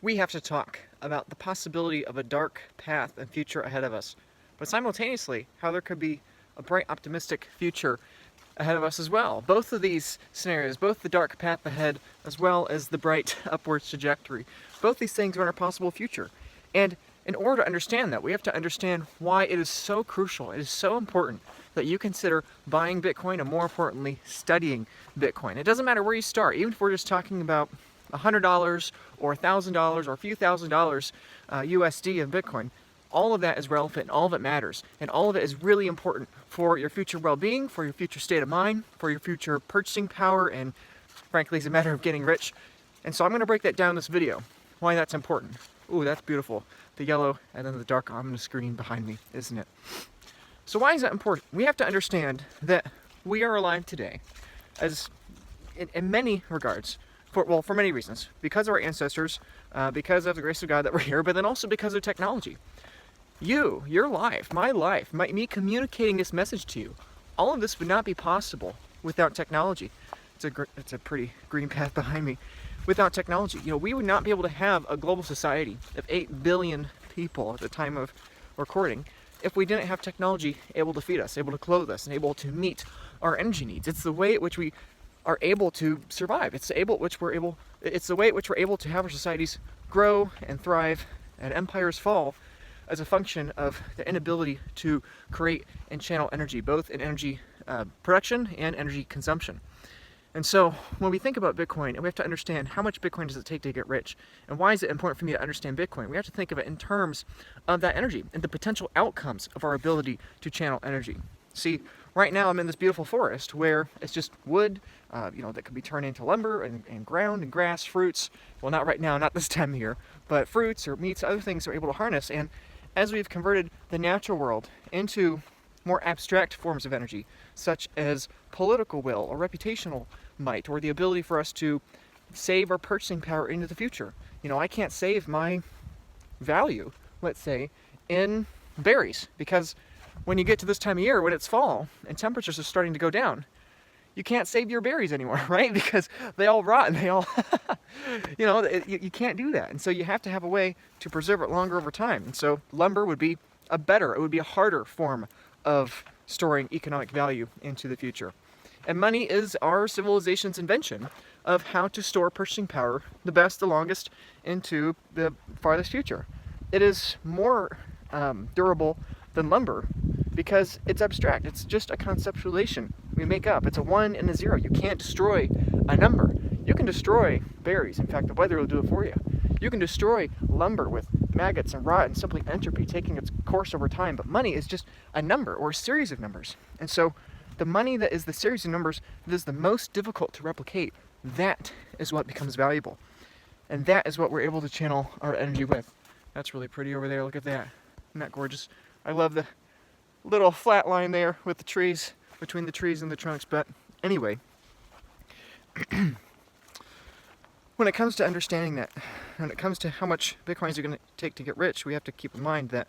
We have to talk about the possibility of a dark path and future ahead of us, but simultaneously how there could be a bright, optimistic future ahead of us as well. Both of these scenarios, both the dark path ahead as well as the bright upwards trajectory, both these things are in a possible future. And in order to understand that, we have to understand why it is so crucial, it is so important that you consider buying Bitcoin and, more importantly, studying Bitcoin. It doesn't matter where you start, even if we're just talking about $100 or $1,000 or a few $1,000s USD of Bitcoin. All of that is relevant, and all of it matters, and all of it is really important for your future well-being, for your future state of mind, for your future purchasing power, and frankly, it's a matter of getting rich. And so I'm going to break that down in this video, why that's important. Ooh, that's beautiful. The yellow and then the dark ominous green behind me, isn't it? So why is that important? We have to understand that we are alive today, as in many regards, for many reasons. Because of our ancestors, because of the grace of God that we're here, but then also because of technology. Your life, my life, me communicating this message to you, all of this would not be possible without technology. It's a pretty green path behind me. Without technology, we would not be able to have a global society of 8 billion people at the time of recording if we didn't have technology able to feed us, able to clothe us, and able to meet our energy needs. It's the way at which we are able to survive. It's the way at which we're able to have our societies grow and thrive and empires fall as a function of the inability to create and channel energy, both in energy production and energy consumption. And so when we think about Bitcoin, and we have to understand how much Bitcoin does it take to get rich, and why is it important for me to understand Bitcoin, we have to think of it in terms of that energy and the potential outcomes of our ability to channel energy. See, right now I'm in this beautiful forest where it's just wood, that could be turned into lumber and ground and grass, fruits. Well, not right now, not this time of year, but fruits or meats, other things we're able to harness. And as we've converted the natural world into more abstract forms of energy, such as political will or reputational might, or the ability for us to save our purchasing power into the future. I can't save my value, let's say, in berries, because when you get to this time of year, when it's fall and temperatures are starting to go down, you can't save your berries anymore, right? Because they all rot and they all, you can't do that. And so you have to have a way to preserve it longer over time. And so lumber would be it would be a harder form of storing economic value into the future. And money is our civilization's invention of how to store purchasing power the best, the longest, into the farthest future. It is more durable than lumber because it's abstract. It's just a conceptualization we make up. It's a 1 and a 0. You can't destroy a number. You can destroy berries. In fact, the weather will do it for you. You can destroy lumber with maggots and rot and simply entropy taking its course over time. But money is just a number or a series of numbers. And so the money that is the series of numbers that is the most difficult to replicate, that is what becomes valuable. And that is what we're able to channel our energy with. That's really pretty over there. Look at that. Isn't that gorgeous? I love the little flat line there with the trees, between the trees and the trunks. But anyway, when it comes to understanding that, when it comes to how much Bitcoins are going to take to get rich, we have to keep in mind that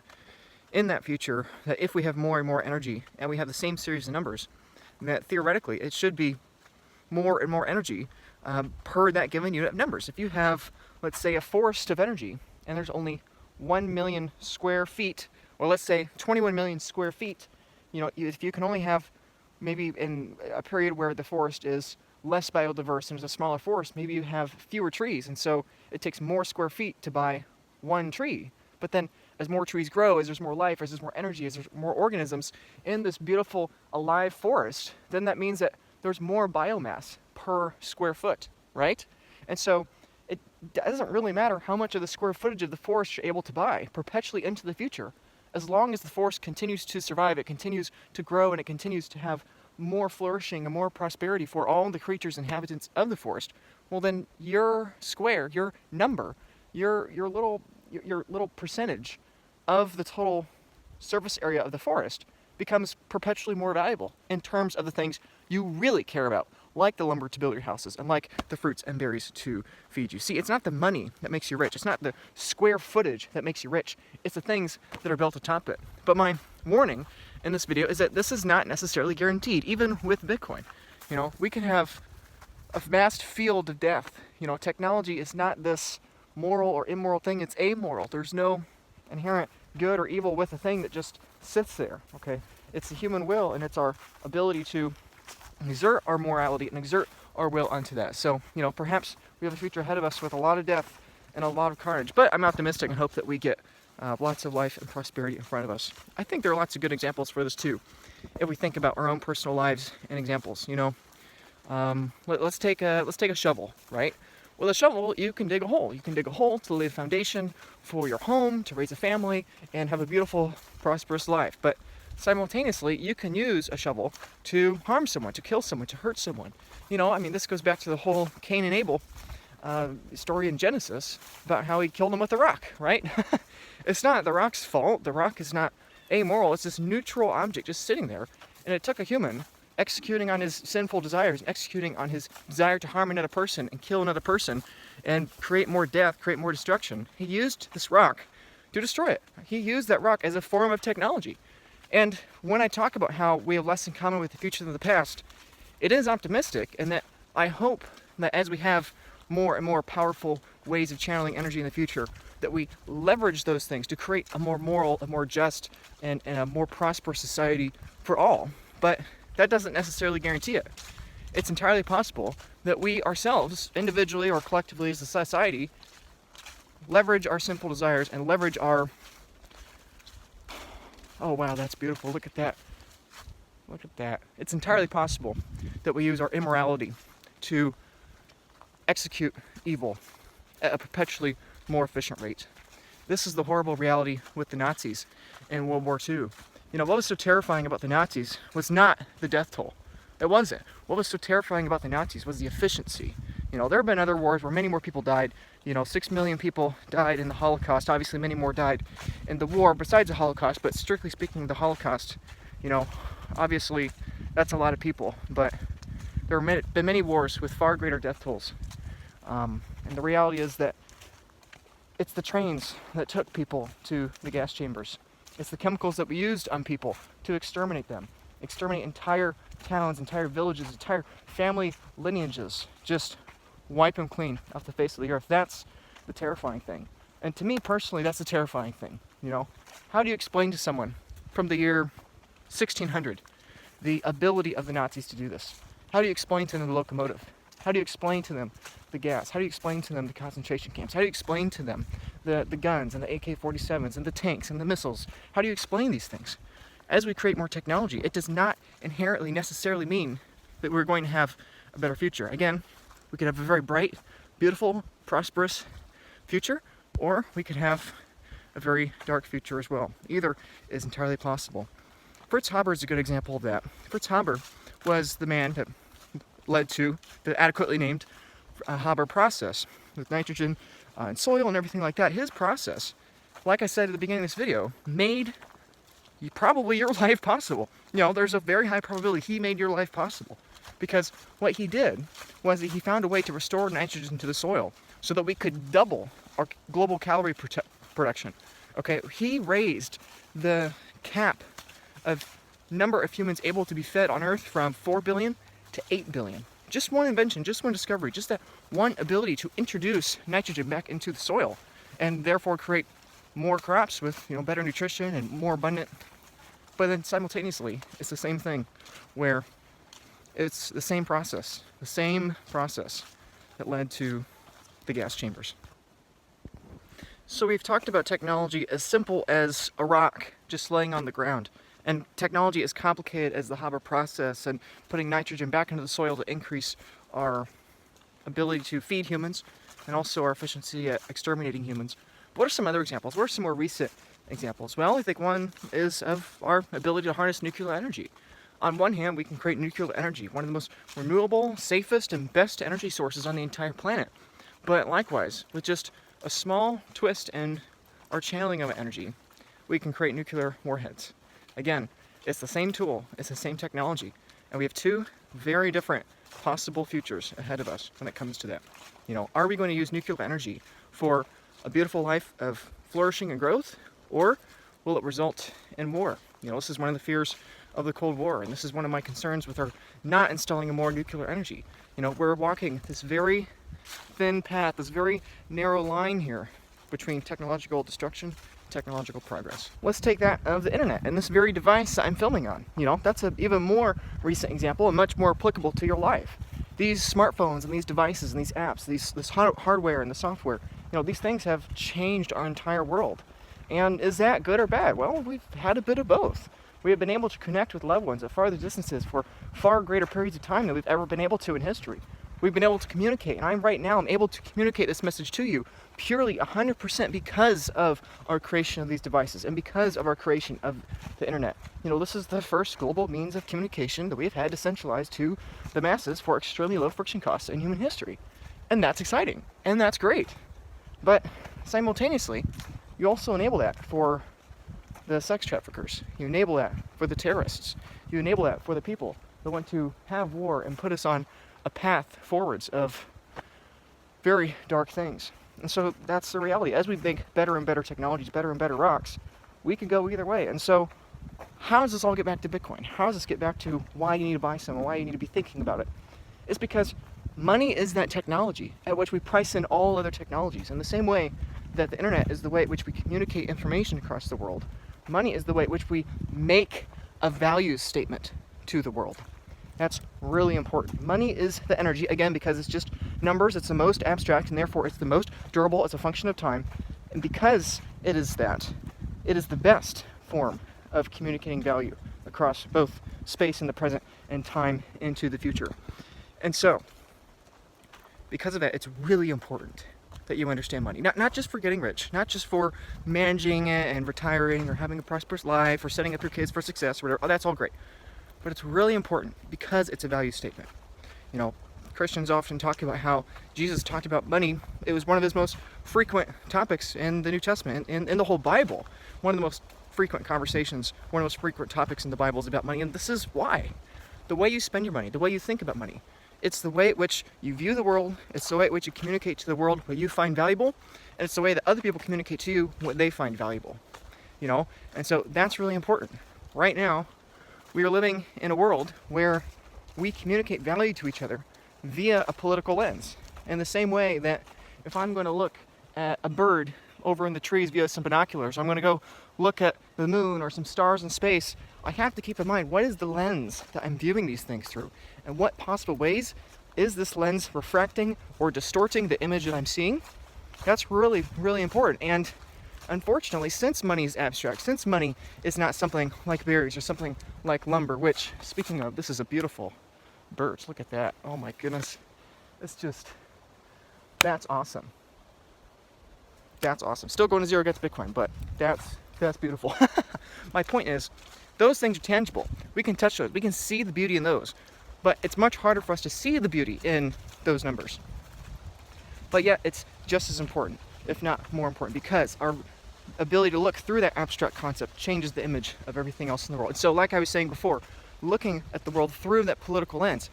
in that future, that if we have more and more energy and we have the same series of numbers, that theoretically it should be more and more energy per that given unit of numbers. If you have, let's say, a forest of energy and there's only 1 million square feet, or let's say 21 million square feet, if you can only have, maybe in a period where the forest is less biodiverse and there's a smaller forest, maybe you have fewer trees, and so it takes more square feet to buy one tree. But then as more trees grow, as there's more life, as there's more energy, as there's more organisms in this beautiful alive forest, then that means that there's more biomass per square foot, right? And so it doesn't really matter how much of the square footage of the forest you're able to buy perpetually into the future. As long as the forest continues to survive, it continues to grow, and it continues to have more flourishing and more prosperity for all the creatures and inhabitants of the forest, well then your square, your number, your little percentage of the total surface area of the forest becomes perpetually more valuable in terms of the things you really care about, like the lumber to build your houses and like the fruits and berries to feed you. See, it's not the money that makes you rich. It's not the square footage that makes you rich. It's the things that are built atop it. But my warning in this video is that this is not necessarily guaranteed, even with Bitcoin. We can have a vast field of depth. Technology is not this moral or immoral thing. It's amoral. There's no inherent good or evil with a thing that just sits there, okay? It's the human will, and it's our ability to exert our morality and exert our will unto that. So, perhaps we have a future ahead of us with a lot of death and a lot of carnage, but I'm optimistic and hope that we get lots of life and prosperity in front of us. I think there are lots of good examples for this too, if we think about our own personal lives and examples. Let's take a shovel, right? With a shovel, you can dig a hole. You can dig a hole to lay the foundation for your home, to raise a family, and have a beautiful, prosperous life. But simultaneously, you can use a shovel to harm someone, to kill someone, to hurt someone. This goes back to the whole Cain and Abel story in Genesis about how he killed him with a rock, right? It's not the rock's fault. The rock is not amoral. It's this neutral object just sitting there. And it took a human executing on his sinful desires, executing on his desire to harm another person and kill another person and create more death, create more destruction. He used this rock to destroy it. He used that rock as a form of technology. And when I talk about how we have less in common with the future than the past, it is optimistic, and that I hope that as we have more and more powerful ways of channeling energy in the future, that we leverage those things to create a more moral, a more just, and a more prosperous society for all. But that doesn't necessarily guarantee it. It's entirely possible that we ourselves, individually or collectively as a society, leverage our sinful desires and leverage our... Oh wow, that's beautiful. Look at that. Look at that. It's entirely possible that we use our immorality to execute evil at a perpetually more efficient rate. This is the horrible reality with the Nazis in World War II. What was so terrifying about the Nazis was not the death toll. It wasn't. What was so terrifying about the Nazis was the efficiency. There have been other wars where many more people died. 6 million people died in the Holocaust. Obviously, many more died in the war besides the Holocaust. But strictly speaking, the Holocaust, obviously, that's a lot of people. But there have been many wars with far greater death tolls. And the reality is that it's the trains that took people to the gas chambers. It's the chemicals that we used on people to exterminate them. Exterminate entire towns, entire villages, entire family lineages. Just wipe them clean off the face of the earth. That's the terrifying thing. And to me personally, that's the terrifying thing. How do you explain to someone from the year 1600 the ability of the Nazis to do this? How do you explain to them the locomotive? How do you explain to them the gas? How do you explain to them the concentration camps? How do you explain to them the guns and the AK-47s and the tanks and the missiles? How do you explain these things? As we create more technology, it does not inherently necessarily mean that we're going to have a better future. Again, we could have a very bright, beautiful, prosperous future, or we could have a very dark future as well. Either is entirely possible. Fritz Haber is a good example of that. Fritz Haber was the man that led to the adequately named Haber process with nitrogen and soil and everything like that. His process, like I said at the beginning of this video, made probably your life possible. There's a very high probability he made your life possible, because what he did was that he found a way to restore nitrogen to the soil so that we could double our global calorie production. Okay, he raised the cap of number of humans able to be fed on Earth from 4 billion to 8 billion. Just one invention, just one discovery, just that one ability to introduce nitrogen back into the soil and therefore create more crops with better nutrition and more abundant. But then simultaneously, it's the same thing where it's the same process that led to the gas chambers. So we've talked about technology as simple as a rock just laying on the ground. And technology as complicated as the Haber process and putting nitrogen back into the soil to increase our ability to feed humans and also our efficiency at exterminating humans. What are some other examples? What are some more recent examples? Well, I think one is of our ability to harness nuclear energy. On one hand, we can create nuclear energy, one of the most renewable, safest, and best energy sources on the entire planet. But likewise, with just a small twist in our channeling of energy, we can create nuclear warheads. Again, it's the same tool, it's the same technology, and we have two very different possible futures ahead of us when it comes to that. Are we going to use nuclear energy for a beautiful life of flourishing and growth, or will it result in war? This is one of the fears of the Cold War, and this is one of my concerns with our not installing more nuclear energy. We're walking this very thin path, this very narrow line here between technological destruction, technological progress. Let's take that of the internet and this very device I'm filming on. You know, that's an even more recent example and much more applicable to your life. These smartphones and these devices and these apps, this hardware and the software, you know, these things have changed our entire world. And is that good or bad? Well, we've had a bit of both. We have been able to connect with loved ones at farther distances for far greater periods of time than we've ever been able to in history. We've been able to communicate, and I'm able to communicate this message to you purely 100% because of our creation of these devices and because of our creation of the internet. You know, this is the first global means of communication that we've had decentralized to the masses for extremely low friction costs in human history. And that's exciting, and that's great. But simultaneously, you also enable that for the sex traffickers. You enable that for the terrorists. You enable that for the people that want to have war and put us on a path forwards of very dark things. And so that's the reality. As we make better and better technologies, better and better rocks, we can go either way. And so how does this all get back to Bitcoin? How does this get back to why you need to buy some and why you need to be thinking about it? It's because money is that technology at which we price in all other technologies. In the same way that the internet is the way at which we communicate information across the world, money is the way at which we make a values statement to the world. That's really important. Money is the energy, again, because it's just numbers, it's the most abstract, and therefore it's the most durable, it's a function of time. And because it is that, it is the best form of communicating value across both space in the present and time into the future. And so, because of that, it's really important that you understand money. Not just for getting rich, not just for managing it and retiring or having a prosperous life or setting up your kids for success or whatever. Oh, that's all great. But it's really important because it's a value statement. You know, Christians often talk about how Jesus talked about money. It was one of his most frequent topics in the New Testament, in the whole Bible. One of the most frequent conversations, one of the most frequent topics in the Bible is about money, and this is why. The way you spend your money, the way you think about money. It's the way at which you view the world, it's the way at which you communicate to the world what you find valuable, and it's the way that other people communicate to you what they find valuable. You know, and so that's really important. Right now, we are living in a world where we communicate value to each other via a political lens. In the same way that if I'm going to look at a bird over in the trees via some binoculars, I'm going to go look at the moon or some stars in space, I have to keep in mind what is the lens that I'm viewing these things through, and what possible ways is this lens refracting or distorting the image that I'm seeing. That's really, really important. And unfortunately, since money is abstract, since money is not something like berries or something like lumber, which, speaking of, this is a beautiful birch. Look at that. Oh my goodness. It's just, that's awesome. That's awesome. Still going to zero gets Bitcoin, but that's beautiful. My point is, those things are tangible. We can touch those. We can see the beauty in those. But it's much harder for us to see the beauty in those numbers. But yet, it's just as important, if not more important, because our ability to look through that abstract concept changes the image of everything else in the world. And so, like I was saying before, looking at the world through that political lens,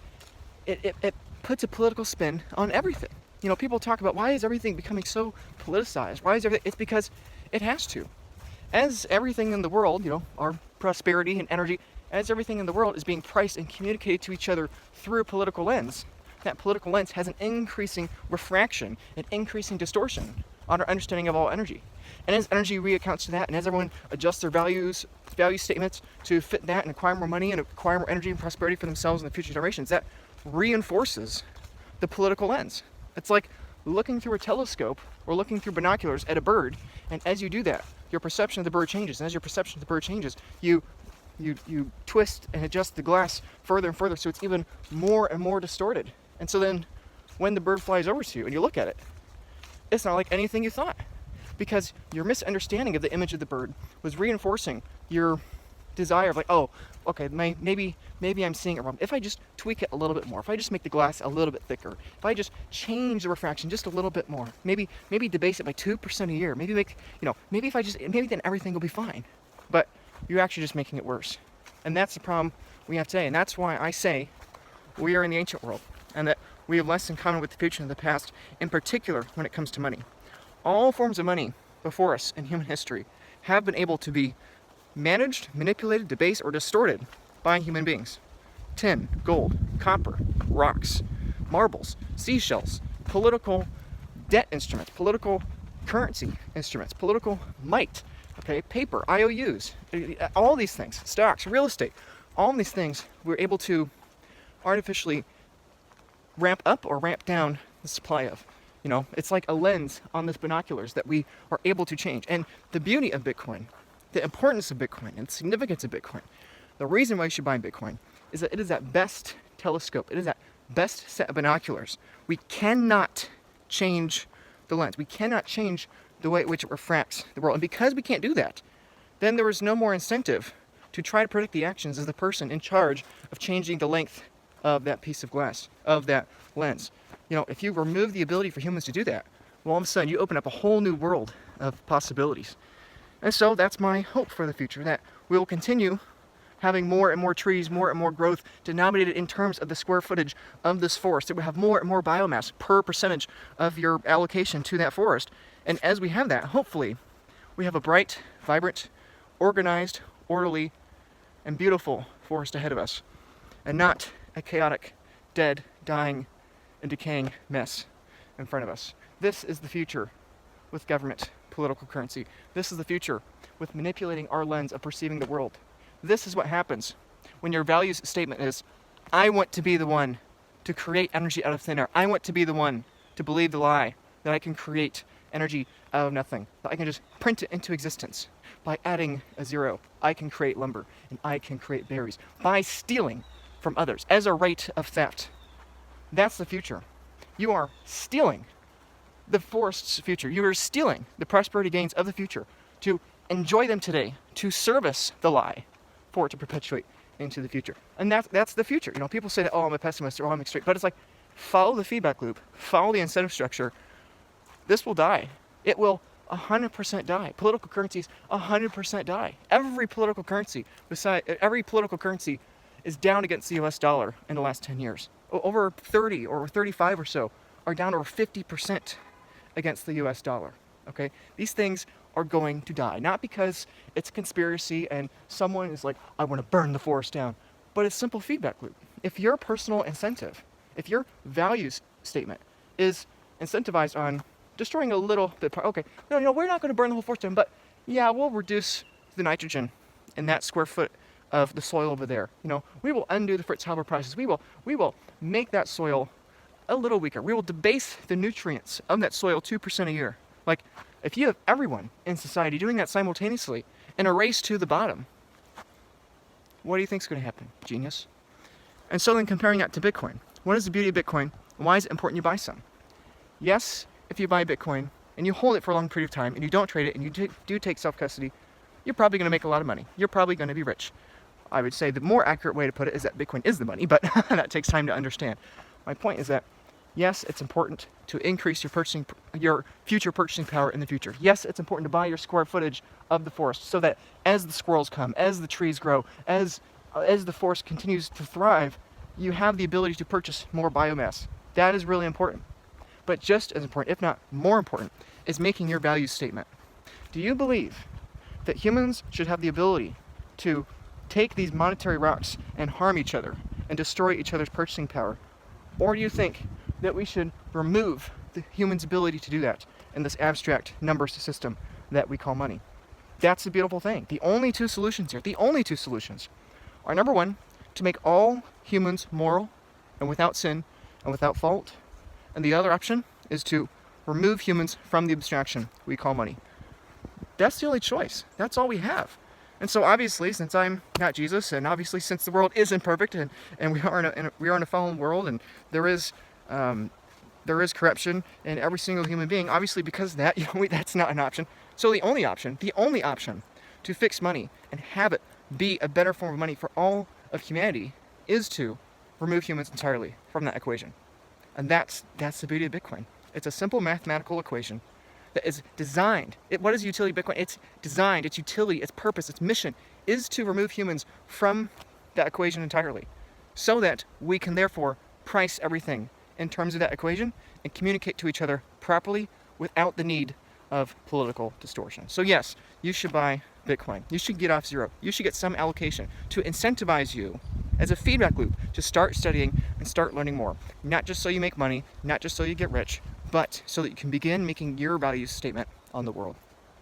it puts a political spin on everything. You know, people talk about why is everything becoming so politicized? Why is everything? It's because it has to. As everything in the world, you know, our prosperity and energy, as everything in the world is being priced and communicated to each other through a political lens, that political lens has an increasing refraction, an increasing distortion on our understanding of all energy. And as energy reaccounts to that, and as everyone adjusts their value statements to fit that and acquire more money and acquire more energy and prosperity for themselves and the future generations, that reinforces the political lens. It's like looking through a telescope or looking through binoculars at a bird, and as you do that, your perception of the bird changes. And as your perception of the bird changes, you twist and adjust the glass further and further so it's even more and more distorted. And so then when the bird flies over to you and you look at it, it's not like anything you thought, because your misunderstanding of the image of the bird was reinforcing your desire of like, oh, okay, maybe I'm seeing it wrong. If I just tweak it a little bit more, if I just make the glass a little bit thicker, if I just change the refraction just a little bit more, maybe debase it by 2% a year, maybe then everything will be fine. But you're actually just making it worse. And that's the problem we have today. And that's why I say we are in the ancient world, and that we have less in common with the future than the past, in particular when it comes to money. All forms of money before us in human history have been able to be managed, manipulated, debased, or distorted by human beings. Tin, gold, copper, rocks, marbles, seashells, political debt instruments, political currency instruments, political might, okay, paper, IOUs, all these things, stocks, real estate, all these things, we're able to artificially ramp up or ramp down the supply of. You know, it's like a lens on this binoculars that we are able to change. And the beauty of Bitcoin, the importance of Bitcoin, and the significance of Bitcoin, the reason why you should buy Bitcoin is that it is that best telescope. It is that best set of binoculars. We cannot change the lens. We cannot change the way in which it refracts the world. And because we can't do that, then there is no more incentive to try to predict the actions of the person in charge of changing the length of that piece of glass, of that lens. You know, if you remove the ability for humans to do that, well, all of a sudden you open up a whole new world of possibilities. And so that's my hope for the future, that we will continue having more and more trees, more and more growth denominated in terms of the square footage of this forest. It will have more and more biomass per percentage of your allocation to that forest. And as we have that, hopefully, we have a bright, vibrant, organized, orderly, and beautiful forest ahead of us, and not a chaotic, dead, dying, and decaying mess in front of us. This is the future with government, political currency. This is the future with manipulating our lens of perceiving the world. This is what happens when your values statement is, I want to be the one to create energy out of thin air. I want to be the one to believe the lie that I can create energy out of nothing, that I can just print it into existence. By adding a zero, I can create lumber, and I can create berries. By stealing from others as a rate of theft. That's the future. You are stealing the forest's future. You are stealing the prosperity gains of the future to enjoy them today, to service the lie, for it to perpetuate into the future. And that's the future. You know, people say that, oh, I'm a pessimist or oh, I'm extreme, but it's like, follow the feedback loop, follow the incentive structure. This will die. It will 100% die. Political currencies 100% die. Every political currency is down against the US dollar in the last 10 years. Over 30 or 35 or so are down over 50% against the US dollar. Okay? These things are going to die. Not because it's a conspiracy and someone is like, I want to burn the forest down, but it's simple feedback loop. If your personal incentive, if your values statement is incentivized on destroying a little bit, okay, no, we're not going to burn the whole forest down, but yeah, we'll reduce the nitrogen in that square foot of the soil over there. You know, we will undo the Fritz Haber process. We will make that soil a little weaker. We will debase the nutrients of that soil 2% a year. Like, if you have everyone in society doing that simultaneously in a race to the bottom, what do you think is going to happen? Genius. And so then comparing that to Bitcoin. What is the beauty of Bitcoin? Why is it important you buy some? Yes, if you buy Bitcoin and you hold it for a long period of time and you don't trade it and you do take self-custody, you're probably going to make a lot of money. You're probably going to be rich. I would say the more accurate way to put it is that Bitcoin is the money, but that takes time to understand. My point is that, yes, it's important to increase your future purchasing power in the future. Yes, it's important to buy your square footage of the forest so that as the squirrels come, as the trees grow, as the forest continues to thrive, you have the ability to purchase more biomass. That is really important. But just as important, if not more important, is making your values statement. Do you believe that humans should have the ability to take these monetary routes and harm each other and destroy each other's purchasing power? Or do you think that we should remove the human's ability to do that in this abstract numbers system that we call money? That's the beautiful thing. The only two solutions here, are number one, to make all humans moral and without sin and without fault. And the other option is to remove humans from the abstraction we call money. That's the only choice. That's all we have. And so obviously, since I'm not Jesus, and obviously since the world is imperfect, and we are in a fallen world, and there is corruption in every single human being, obviously because of that, that's not an option. So the only option to fix money and have it be a better form of money for all of humanity is to remove humans entirely from that equation. And that's the beauty of Bitcoin. It's a simple mathematical equation that is designed. What is utility of Bitcoin? It's designed, its utility, its purpose, its mission is to remove humans from that equation entirely, so that we can therefore price everything in terms of that equation and communicate to each other properly without the need of political distortion. So yes, you should buy Bitcoin. You should get off zero. You should get some allocation to incentivize you as a feedback loop to start studying and start learning more. Not just so you make money, not just so you get rich, but so that you can begin making your value statement on the world.